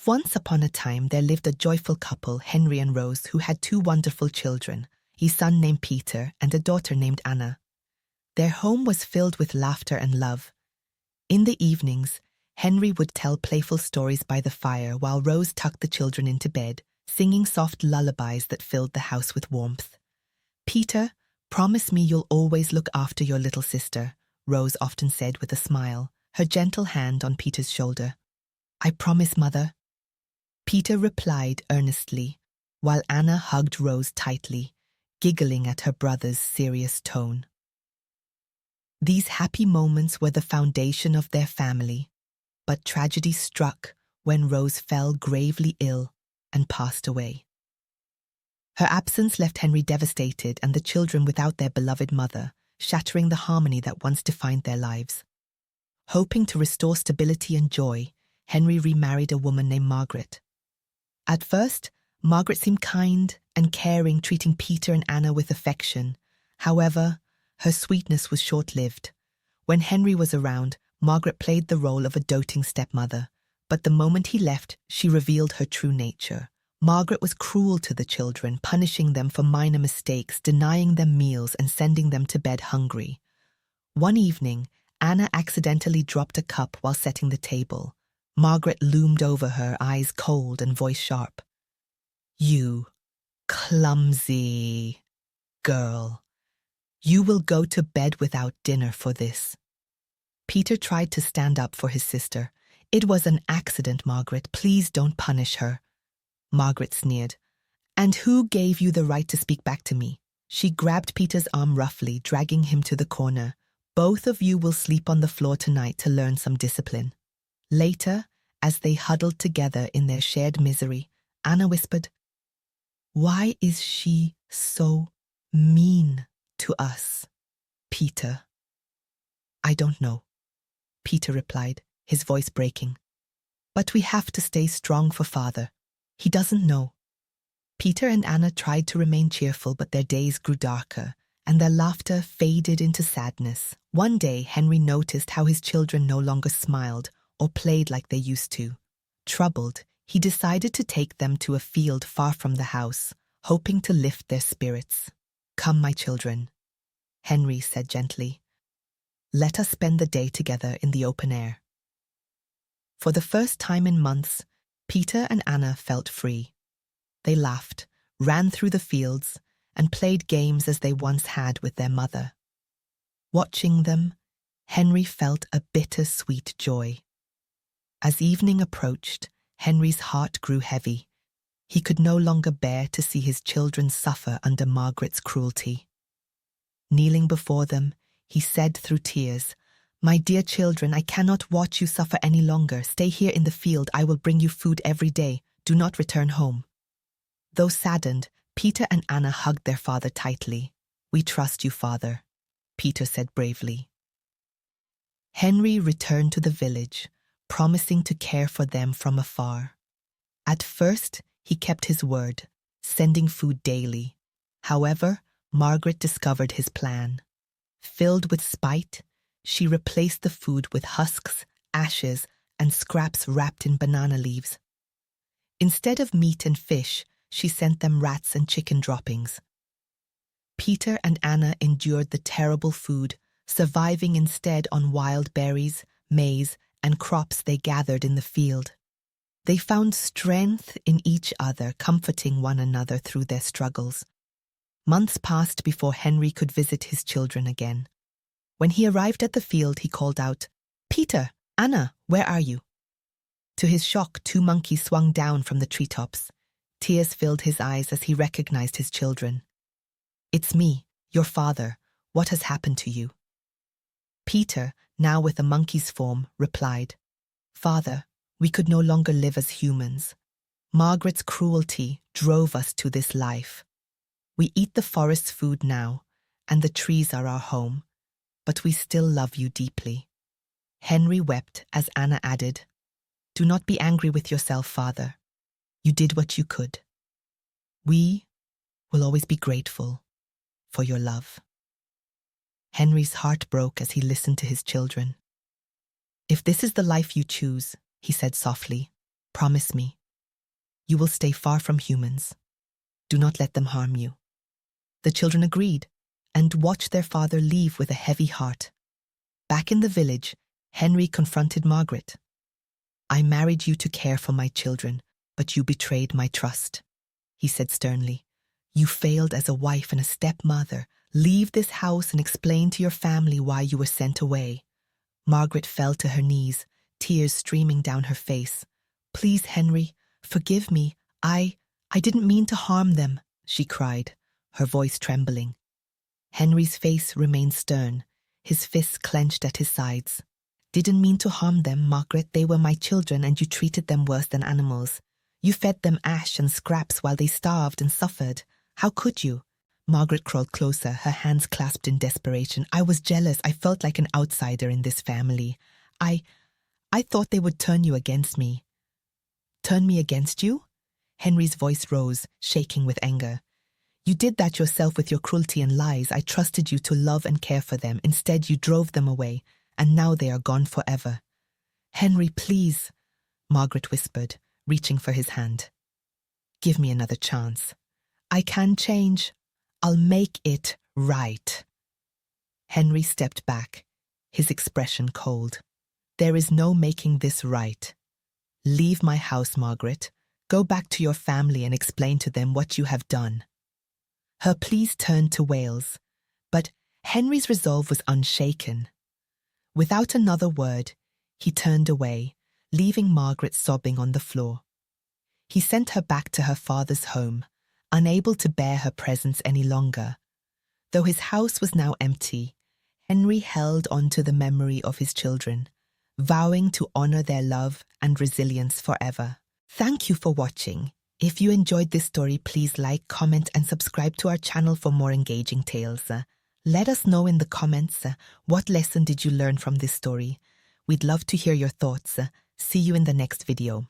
Once upon a time, there lived a joyful couple, Henry and Rose, who had two wonderful children, a son named Peter and a daughter named Anna. Their home was filled with laughter and love. In the evenings, Henry would tell playful stories by the fire while Rose tucked the children into bed, singing soft lullabies that filled the house with warmth. "Peter, promise me you'll always look after your little sister," Rose often said with a smile, her gentle hand on Peter's shoulder. "I promise, Mother." Peter replied earnestly, while Anna hugged Rose tightly, giggling at her brother's serious tone. These happy moments were the foundation of their family, but tragedy struck when Rose fell gravely ill and passed away. Her absence left Henry devastated and the children without their beloved mother, shattering the harmony that once defined their lives. Hoping to restore stability and joy, Henry remarried a woman named Margaret. At first, Margaret seemed kind and caring, treating Peter and Anna with affection. However, her sweetness was short-lived. When Henry was around, Margaret played the role of a doting stepmother, but the moment he left, she revealed her true nature. Margaret was cruel to the children, punishing them for minor mistakes, denying them meals and sending them to bed hungry. One evening, Anna accidentally dropped a cup while setting the table. Margaret loomed over her, eyes cold and voice sharp. "You clumsy girl. You will go to bed without dinner for this." Peter tried to stand up for his sister. "It was an accident, Margaret. Please don't punish her." Margaret sneered. "And who gave you the right to speak back to me?" She grabbed Peter's arm roughly, dragging him to the corner. "Both of you will sleep on the floor tonight to learn some discipline." Later, as they huddled together in their shared misery, Anna whispered, "Why is she so mean to us, Peter?" "I don't know," Peter replied, his voice breaking. "But we have to stay strong for Father. He doesn't know." Peter and Anna tried to remain cheerful, but their days grew darker, and their laughter faded into sadness. One day, Henry noticed how his children no longer smiled or played like they used to. Troubled, he decided to take them to a field far from the house, hoping to lift their spirits. "Come, my children," Henry said gently. "Let us spend the day together in the open air." For the first time in months, Peter and Anna felt free. They laughed, ran through the fields, and played games as they once had with their mother. Watching them, Henry felt a bittersweet joy. As evening approached, Henry's heart grew heavy. He could no longer bear to see his children suffer under Margaret's cruelty. Kneeling before them, he said through tears, "My dear children, I cannot watch you suffer any longer. Stay here in the field. I will bring you food every day. Do not return home." Though saddened, Peter and Anna hugged their father tightly. "We trust you, Father," Peter said bravely. Henry returned to the village, promising to care for them from afar. At first, he kept his word, sending food daily. However, Margaret discovered his plan. Filled with spite, she replaced the food with husks, ashes, and scraps wrapped in banana leaves. Instead of meat and fish, she sent them rats and chicken droppings. Peter and Anna endured the terrible food, surviving instead on wild berries, maize, and crops they gathered in the field. They found strength in each other, comforting one another through their struggles. Months passed before Henry could visit his children again. When he arrived at the field, he called out, "Peter, Anna, where are you?" To his shock, two monkeys swung down from the treetops. Tears filled his eyes as he recognized his children. "It's me, your father. What has happened to you?" Peter, now with a monkey's form, replied, "Father, we could no longer live as humans. Margaret's cruelty drove us to this life. We eat the forest's food now, and the trees are our home, but we still love you deeply." Henry wept as Anna added, "Do not be angry with yourself, Father. You did what you could. We will always be grateful for your love." Henry's heart broke as he listened to his children. "If this is the life you choose," he said softly, Promise me. You will stay far from humans. Do not let them harm you." The children agreed and watched their father leave with a heavy heart. Back in the village, Henry confronted Margaret. "I married you to care for my children, but you betrayed my trust," he said sternly. "You failed as a wife and a stepmother. Leave this house and explain to your family why you were sent away." Margaret fell to her knees, tears streaming down her face. "Please, Henry, forgive me. I didn't mean to harm them," she cried, her voice trembling. Henry's face remained stern, his fists clenched at his sides. "Didn't mean to harm them, Margaret. They were my children and you treated them worse than animals. You fed them ash and scraps while they starved and suffered. How could you?" Margaret crawled closer, her hands clasped in desperation. "I was jealous. I felt like an outsider in this family. I thought they would turn you against me." "Turn me against you?" Henry's voice rose, shaking with anger. "You did that yourself with your cruelty and lies. I trusted you to love and care for them. Instead, you drove them away, and now they are gone forever." "Henry, please," Margaret whispered, reaching for his hand. "Give me another chance. I can change. I'll make it right." Henry stepped back, his expression cold. "There is no making this right. Leave my house, Margaret. Go back to your family and explain to them what you have done." Her pleas turned to wails, but Henry's resolve was unshaken. Without another word, he turned away, leaving Margaret sobbing on the floor. He sent her back to her father's home, unable to bear her presence any longer. Though his house was now empty, Henry held on to the memory of his children, vowing to honor their love and resilience forever. Thank you for watching. If you enjoyed this story, please like, comment, and subscribe to our channel for more engaging tales. Let us know in the comments what lesson did you learn from this story. We'd love to hear your thoughts. See you in the next video.